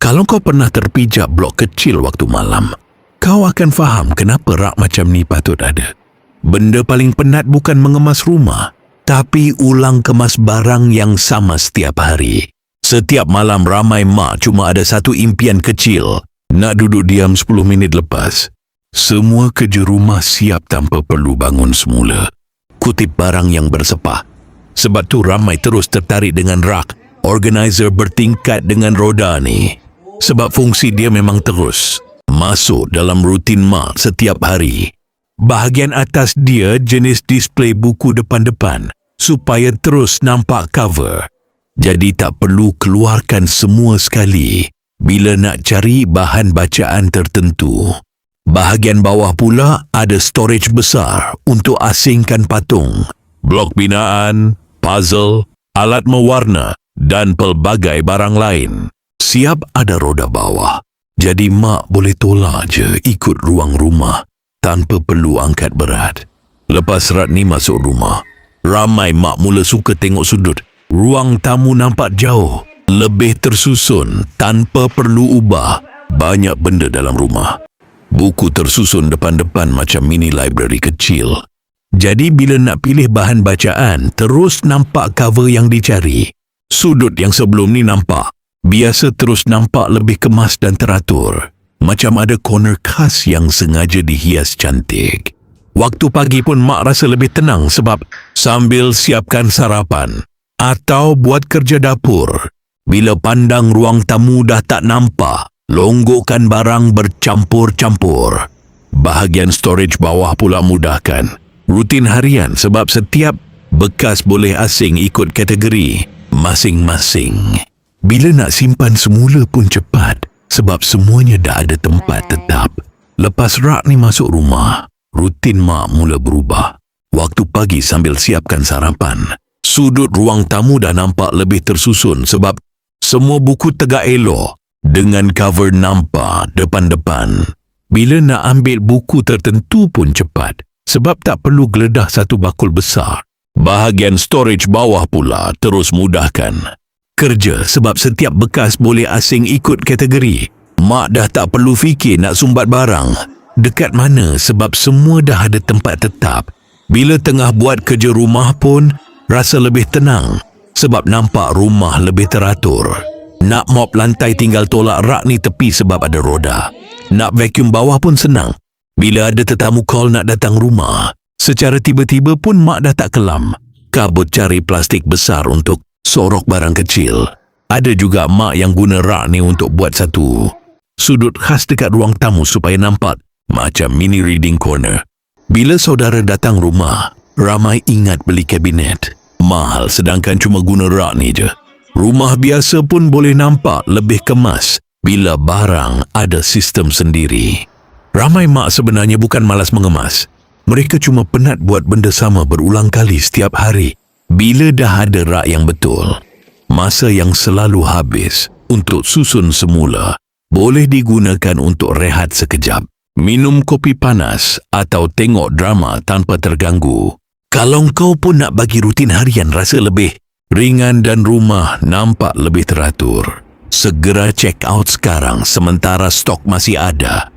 Kalau kau pernah terpijak blok kecil waktu malam, kau akan faham kenapa rak macam ni patut ada. Benda paling penat bukan mengemas rumah, tapi ulang kemas barang yang sama setiap hari. Setiap malam ramai mak cuma ada satu impian kecil, nak duduk diam 10 minit lepas. Semua kerja rumah siap tanpa perlu bangun semula. Kutip barang yang bersepah. Sebab tu ramai terus tertarik dengan rak organizer bertingkat dengan roda ni. Sebab fungsi dia memang terus masuk dalam rutin mak setiap hari. Bahagian atas dia jenis display buku depan-depan supaya terus nampak cover. Jadi tak perlu keluarkan semua sekali bila nak cari bahan bacaan tertentu. Bahagian bawah pula ada storage besar untuk asingkan patung, blok binaan, puzzle, alat mewarna dan pelbagai barang lain. Siap ada roda bawah. Jadi mak boleh tolak je ikut ruang rumah tanpa perlu angkat berat. Lepas rat ni masuk rumah, ramai mak mula suka tengok sudut. Ruang tamu nampak jauh, lebih tersusun tanpa perlu ubah banyak benda dalam rumah. Buku tersusun depan-depan macam mini library kecil. Jadi bila nak pilih bahan bacaan, terus nampak cover yang dicari. Sudut yang sebelum ni nampak, biasa terus nampak lebih kemas dan teratur. Macam ada corner khas yang sengaja dihias cantik. Waktu pagi pun mak rasa lebih tenang sebab sambil siapkan sarapan atau buat kerja dapur. Bila pandang ruang tamu dah tak nampak, longgokan barang bercampur-campur. Bahagian storage bawah pula mudahkan rutin harian sebab setiap bekas boleh asing ikut kategori masing-masing. Bila nak simpan semula pun cepat sebab semuanya dah ada tempat tetap. Lepas rak ni masuk rumah, rutin mak mula berubah. Waktu pagi sambil siapkan sarapan, sudut ruang tamu dah nampak lebih tersusun sebab semua buku tegak elok dengan cover nampak depan-depan. Bila nak ambil buku tertentu pun cepat sebab tak perlu geledah satu bakul besar. Bahagian storage bawah pula terus mudahkan kerja sebab setiap bekas boleh asing ikut kategori. Mak dah tak perlu fikir nak sumbat barang dekat mana sebab semua dah ada tempat tetap. Bila tengah buat kerja rumah pun rasa lebih tenang sebab nampak rumah lebih teratur. Nak mop lantai tinggal tolak rak ni tepi sebab ada roda. Nak vacuum bawah pun senang. Bila ada tetamu call nak datang rumah, secara tiba-tiba pun mak dah tak kelam kabut cari plastik besar untuk sorok barang kecil. Ada juga mak yang guna rak ni untuk buat satu sudut khas dekat ruang tamu supaya nampak macam mini reading corner. Bila saudara datang rumah, ramai ingat beli kabinet. Mahal sedangkan cuma guna rak ni je. Rumah biasa pun boleh nampak lebih kemas bila barang ada sistem sendiri. Ramai mak sebenarnya bukan malas mengemas. Mereka cuma penat buat benda sama berulang kali setiap hari. Bila dah ada rak yang betul, masa yang selalu habis untuk susun semula boleh digunakan untuk rehat sekejap, minum kopi panas atau tengok drama tanpa terganggu. Kalau kau pun nak bagi rutin harian rasa lebih ringan dan rumah nampak lebih teratur, segera check out sekarang sementara stok masih ada.